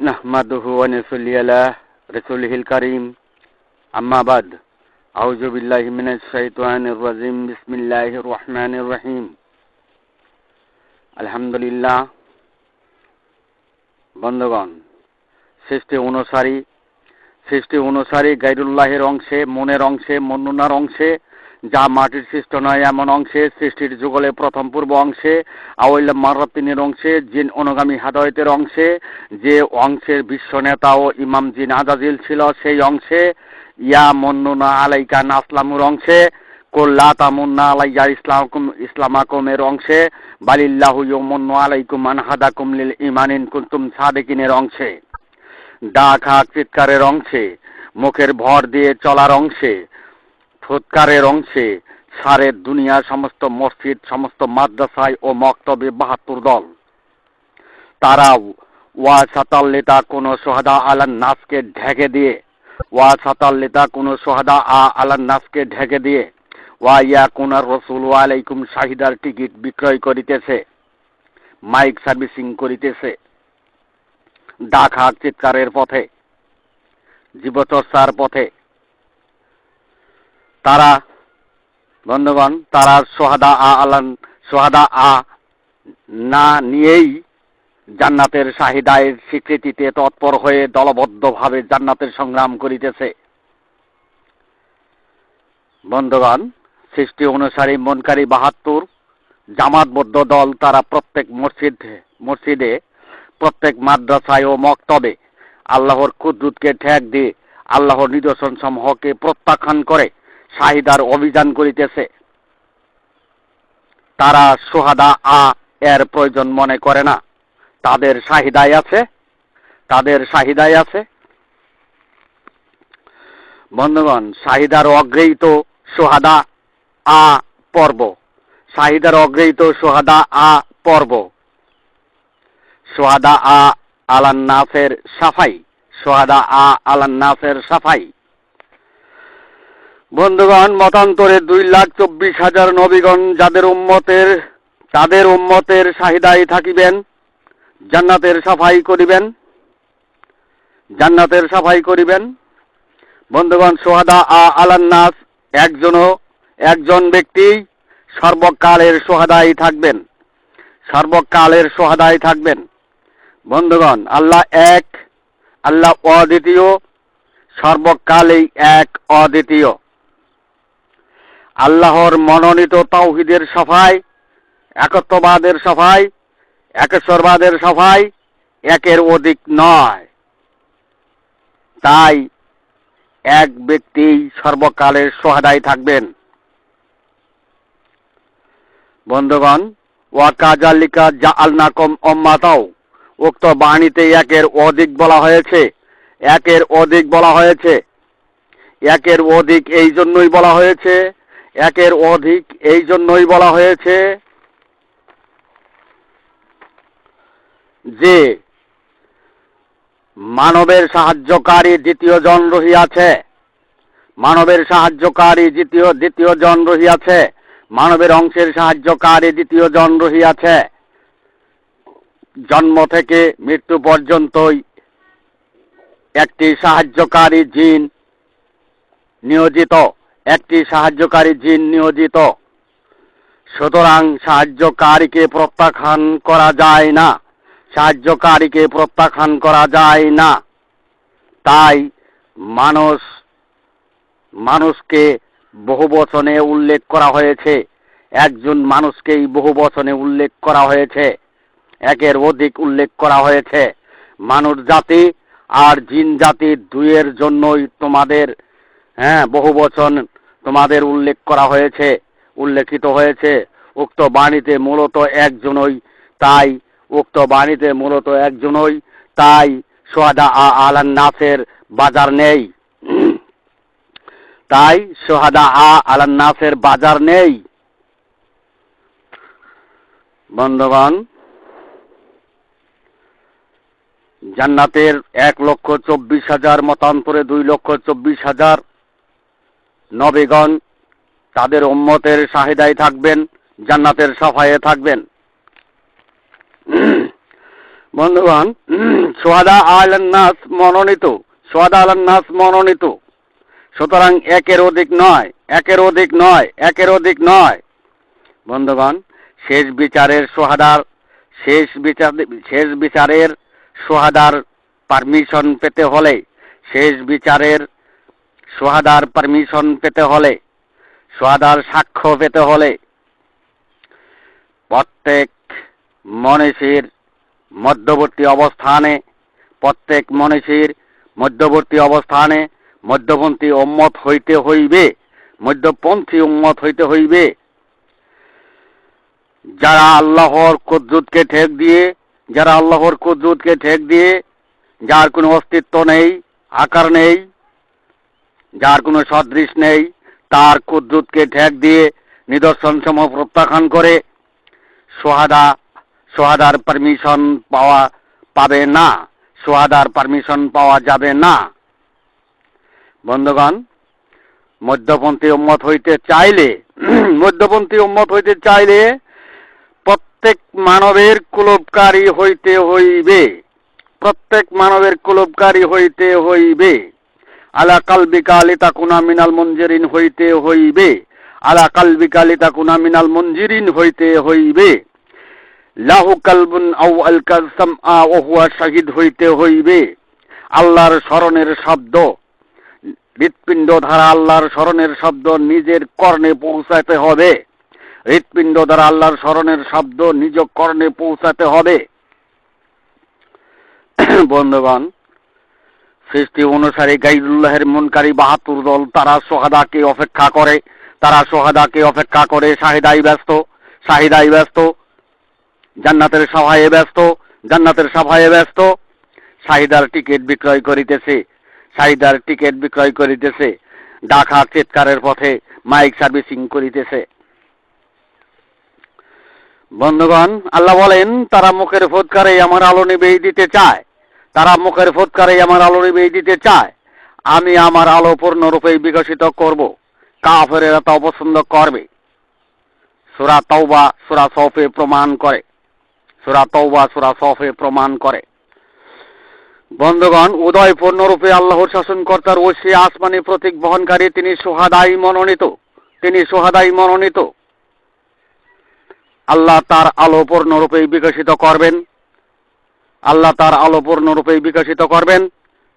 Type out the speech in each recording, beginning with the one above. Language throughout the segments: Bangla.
নাহমাদুহু ওয়া নুসাল্লি আলা রাসূলিহিল কারীম আম্মা বাদ আউযু বিল্লাহি মিনাশ শাইতানির রাজীম বিসমিল্লাহির রহমানির রহিম আলহামদুলিল্লাহ। বন্ধুগণ, সৃষ্টি অনুসারী গায়রুল্লাহের অংশে, মনের অংশে, মন্নুনার অংশে, যা মাটির সৃষ্ট নয় এমন অংশে, সৃষ্টির যুগলে প্রথম পূর্ব অংশে, আওয়াইল মারাতিনের অংশে, জিন অনুগামী হাদায়তের অংশে, যে অংশের বিশ্ব নেতা ও ইমাম জিন আজাজিল ছিল সেই অংশে, ইয়া মন্নুনা আলাইকা নাসলামুর অংশে, কুল্লা তামুন্না আলাইয়া ইসলামাকুমের অংশে, বালিল্লাহু ইয়ামুন্নু আলাইকুম আন হাদাকুম লিল ঈমানিন কুনতুম সাদিকিনের অংশে, ডাক হাক চিৎকারের অংশে, মুখের ভর দিয়ে চলার অংশে, ফুৎকারের অংশে, সারে দুনিয়া সমস্ত মসজিদ, সমস্ত মাদ্রাসায় ও মক্তবে ৭২ দল। তারা ওয়াসাতাল্লিতা কোন সোহাদা আলান নাসকে ঢেকে দিয়ে, ওয়া ইয়াকুনার রাসূলু আলাইকুম শাহিদার টিকিট বিক্রয় করিতেছে, মাইক সার্ভিসিং করিতেছে, ডাক হাক চিৎকারের পথে, জীবচর্চার পথে। তারা বন্ধুগণ, তারা সোহাদা না নিয়েই জান্নাতের শাহিদায়ের স্বীকৃতিতে তৎপর হয়ে দলবদ্ধভাবে জান্নাতের সংগ্রাম করিতেছে। বন্ধুগণ, সৃষ্টি অনুসারী মনকারী ৭২ জামাতবদ্ধ দল, তারা প্রত্যেক মসজিদে, প্রত্যেক মাদ্রাসায় ও মক্তবে আল্লাহর কুদরতকে ঠেক দিয়ে আল্লাহর নিদর্শন সমূহকে প্রত্যাখ্যান করে শাহিদার অভিযান করিতেছে। তারা সোহাদা এর প্রয়োজন মনে করে না, তাদের শাহিদাই আছে। বন্ধুগণ, শাহিদার অগ্রহীত সোহাদা পর্ব, সোহাদা আলান নাসের সাফাই। বন্ধুগণ, মতান্তরে ২,২৪,০০০ নবীগণ তাদের উম্মতের শাহিদায় থাকিবেন, জান্নাতের সাফাই করিবেন। বন্ধুগণ, সোহাদা আলান নাস একজন ব্যক্তি সর্বকালের সোহাদায় থাকবেন। বন্ধুগণ, আল্লাহ এক, আল্লাহ অদ্বিতীয়, সর্বকালেই এক অদ্বিতীয়। আল্লাহর মনোনীত তাওহীদের সাফাই, একত্ববাদের সাফাই, একেশ্বরবাদের সাফাই একের অধিক নয়। তাই এক ব্যক্তি সর্বকালের সোহাদায় থাকবেন। বন্ধুগণ, ওয়াকাযালিকা জাআলনাকুম উম্মাতাও, উক্ত বাণীতে একের অধিক বলা হয়েছে। এই জন্যই বলা হয়েছে যে মানবের সাহায্যকারী দ্বিতীয় জন রহিয়াছে, মানবের অংশের সাহায্যকারী দ্বিতীয় জন রহিয়াছে। জন্ম থেকে মৃত্যু পর্যন্তই একটি সাহায্যকারী জিন নিয়োজিত। সুতরাং সাহায্যকারীকে প্রত্যাখ্যান করা যায় না। তাই মানুষকে বহুবচনে উল্লেখ করা হয়েছে, একজন মানুষকেই বহুবচনে উল্লেখ করা হয়েছে, একের অধিক উল্লেখ করা হয়েছে। মানুষ জাতি আর জিন জাতি দুইয়ের জন্যই তোমাদের বহুবচন তোমাদের উল্লেখিত হয়েছে। উক্ত বাণীতে মূলত একজনই, তাই সোহাদা আলান নাসের বাজার নেই। বন্ধুগণ, জান্নাতের ১,২৪,০০০, মতান্তরে ২,২৪,০০০ নবীগণ তাদের উম্মতের শাহিদায় থাকবেন, জান্নাতের সাফায়ে থাকবেন। বন্ধুগণ, সোহাদা আলান নাস মনোনীত, সোহাদা আলান নাস মনোনীত, সুতরাং একের অধিক নয়, একের অধিক নয়, একের অধিক নয়। বন্ধুগণ, শেষ বিচারের সোহাদার পারমিশন পেতে হলে, শেষ বিচারের সোহাদার পারমিশন পেতে হলে, সোহাদার সাক্ষ্য পেতে হলে প্রত্যেক মনীষীর মধ্যবর্তী অবস্থানে, প্রত্যেক মনীষীর মধ্যবর্তী অবস্থানে মধ্যপন্থী উম্মত হইতে হইবে, মধ্যপন্থী উম্মত হইতে হইবে। যারা আল্লাহর কুদরতকে ঠেক দিয়ে, যারা আল্লাহর কুদরতকে ঠেক দিয়ে, যার কোনো অস্তিত্ব নেই, আকার নেই, যার কোনো সদৃশ নেই, তার কুদরতকে ঠেক দিয়ে নিদর্শনসমূহ প্রত্যাখ্যান করে সোহাদার পারমিশন পাবে না, সোহাদার পারমিশন পাওয়া যাবে না। বন্ধুগণ, মধ্যপন্থী উম্মত হইতে চাইলে, মধ্যপন্থী উম্মত হইতে চাইলে প্রত্যেক মানবের কুলুপকারী হইতে হইবে, প্রত্যেক মানবের কুলুপকারী হইতে হইবে। আলা কালবিকা লিতাকুনা মিনাল মুনজিরিন হইতে হইবে, আলা কালবিকা লিতাকুনা মিনাল মুনজিরিন হইতে হইবে। লাহু কালবুন আও আলকাল সামআ ওয়া হুয়া শাহিদ হইতে হইবে। আল্লাহর স্মরণের শব্দ, হৃৎপিণ্ড দ্বারা আল্লাহর স্মরণের শব্দ নিজের কর্ণে পৌঁছাতে হবে, হৃৎপিণ্ড দ্বারা আল্লাহর স্মরণের শব্দ নিজ কর্ণে পৌঁছাতে হবে। বন্ধুগণ, সৃষ্টি অনুসারে গায়রুল্লাহের মুনকারী ৭২ দল তারা সোহাদাকে অপেক্ষা করে, তারা সোহাদাকে অপেক্ষা করে শাহিদাই ব্যস্ত, শাহিদাই ব্যস্ত, জান্নাতের সভায় ব্যস্ত, জান্নাতের সভায় ব্যস্ত। শাহিদার টিকিট বিক্রয় করিতেছে, শাহিদার টিকিট বিক্রয় করিতেছে, ডাকা চিৎকারের পথে মাইক সার্ভিসিং করিতেছে। বন্ধুগণ, আল্লাহ বলেন তারা মুখের ফুৎকারে আমার আলো নিভিয়ে দিতে চায়, তারা মুখের ফুৎকারে আমার আলো নিভিয়ে দিতে চায়। আমি আমার আলো পূর্ণরূপে বিকশিত করব, কাফেরেরা তা অপছন্দ করবে। সূরা তাওবা সূরা সফে প্রমাণ করে, সূরা তাওবা সূরা সফে প্রমাণ করে। বন্ধুগণ, উদয় পূর্ণরূপে আল্লাহর শাসনকর্তার ওসি আসমানি প্রতীক বহনকারী তিনি সোহাদাই মনোনীত, তিনি সোহাদাই মনোনীত। আল্লাহ তার আলো পূর্ণরূপে বিকশিত করবেন, আল্লাহ তার আলো পূর্ণরূপে বিকশিত করবেন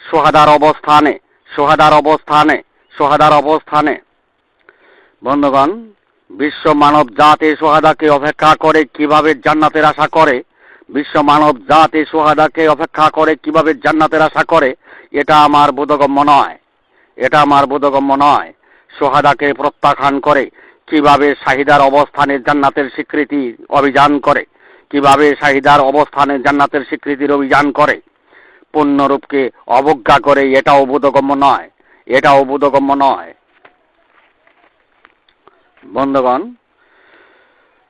সোহাদার অবস্থানে, সোহাদার অবস্থানে, সোহাদার অবস্থানে। বন্ধুগণ, বিশ্ব মানব জাতি সোহাদাকে অপেক্ষা করে কিভাবে জান্নাতের আশা করে, বিশ্ব মানব জাতি সোহাদাকে অপেক্ষা করে কিভাবে জান্নাতের আশা করে, এটা আমার বোধগম্য নয়, এটা আমার বোধগম্য নয়। সোহাদাকে প্রত্যাখ্যান করে কিভাবে শাহিদার অবস্থানে জান্নাতের স্বীকৃতি অভিযান করে, কিভাবে শাহিদার অবস্থানে জান্নাতের স্বীকৃতির অভিযান করে, পূর্ণরূপকে অবজ্ঞা করে, এটাও বোধগম্য নয়, এটাও বোধগম্য নয়। বন্ধুগণ,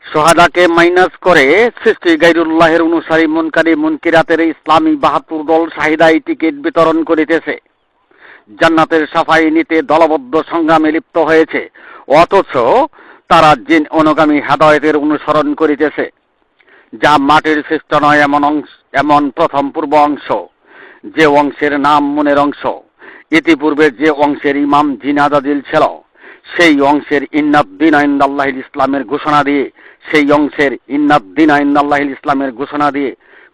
সোহাদাকে মাইনাস করে সৃষ্টি গায়রুল্লাহের অনুসারী মুনকারী মুনকিরাতের ইসলামী ৭২ দল শাহিদাই টিকিট বিতরণ করিতেছে, জান্নাতের সাফাই নিতে দলবদ্ধ সংগ্রামে লিপ্ত হয়েছে, অথচ তারা জিন অনুগামী হেদায়েতের অনুসরণ করিতেছে, যা মাটির সৃষ্ট নয় এমন প্রথম পূর্ব অংশ, যে অংশের নাম মনের অংশ। ইতিপূর্বে যে অংশের ইমাম জিনাদাদিল ছিল, সেই অংশের ইন্নাদ্দিন ইনদাল্লাহিল ইসলামের ঘোষণা দিয়ে, সেই অংশের ইন্নাদ্দিন ইনদাল্লাহিল ইসলামের ঘোষণা দিয়ে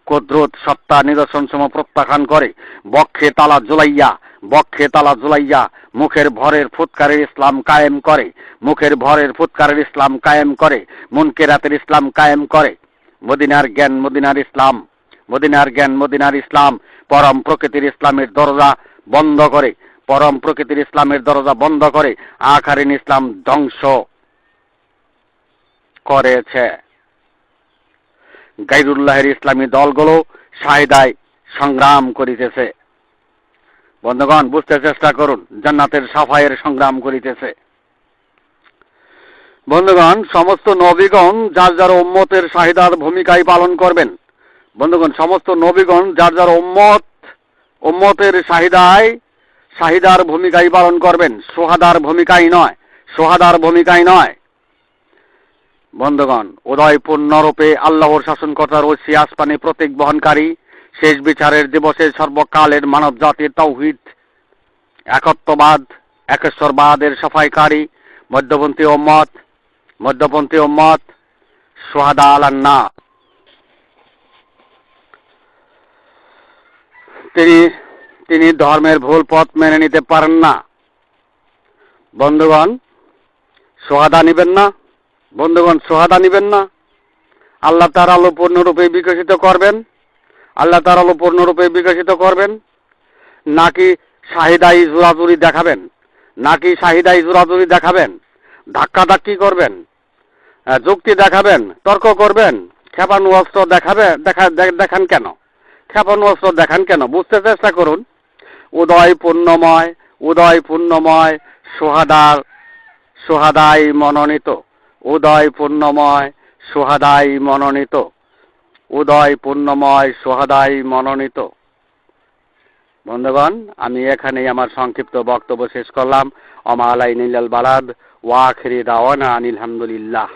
কুদরত সত্তা নিদর্শনসমূহ প্রত্যাখ্যান করে বক্ষে তালা ঝুলাইয়া, বক্ষে তালা ঝুলাইয়া মুখের ভরের ফুৎকারের ইসলাম কায়েম করে, মুখের ভরের ফুৎকারের ইসলাম কায়েম করে, মুনকিরাতের ইসলাম কায়েম করে। মদিনার জ্ঞান মদিনার ইসলাম, মদিনার জ্ঞান মদিনার ইসলাম পরম প্রকৃতির ইসলামের দরজা বন্ধ করে, পরম প্রকৃতির ইসলামের দরজা বন্ধ করে আখারিন ইসলাম ধ্বংস করেছে। গায়রুল্লাহের ইসলামী দলগুলো শাহিদায় সংগ্রাম করিতেছে। বন্ধুগণ, বুঝতে চেষ্টা করুন, জান্নাতের সাফাইয়ের সংগ্রাম করিতেছে। বন্ধুগণ, সমস্ত নবীগণ যার যার উম্মতের শাহিদার ভূমিকাই পালন করবেন। বন্ধুগণ, সমস্ত নবীগণ যার যার উম্মতের শাহিদার ভূমিকাই পালন করবেন, সোহাদার ভূমিকাই নয়, সোহাদার ভূমিকাই নয়। বন্ধুগণ, উদয় পূর্ণরূপে আল্লাহর শাসনকর্তার ওসি আসমানি প্রতীক বহনকারী শেষ বিচারের দিবসে সর্বকালের মানব জাতির তাওহীদ, একত্ববাদ, একেশ্বরবাদের সাফাইকারী মধ্যপন্থী উম্মত শুহাদা আলান্না। তিনি ধর্মের ভুল পথ মেনে নিতে পারেন না। বন্ধুগণ, শুহাদা নিবেন না? বন্ধুগণ, শুহাদা নিবেন না? আল্লাহ তার আলো পূর্ণরূপে বিকশিত করবেন? আল্লাহ তার আলো পূর্ণরূপে বিকশিত করবেন, নাকি শাহিদাই জোরাজুরি দেখাবেন? ধাক্কাধাক্কি করবেন, যুক্তি দেখাবেন, তর্ক করবেন, ক্ষেপণাস্ত্র দেখান কেন? ক্ষেপণাস্ত্র দেখান কেন? বুঝতে চেষ্টা করুন। উদয় পূর্ণময় সোহাদাই মনোনীত, উদয় পূর্ণময় সোহাদাই মনোনীত। বন্ধুগণ, আমি এখানেই আমার সংক্ষিপ্ত বক্তব্য শেষ করলাম। ওয়া মা আলাইনা ইল্লাল বালাগ ওয়া আখিরি দাওয়ানা আনিল হামদুলিল্লাহ।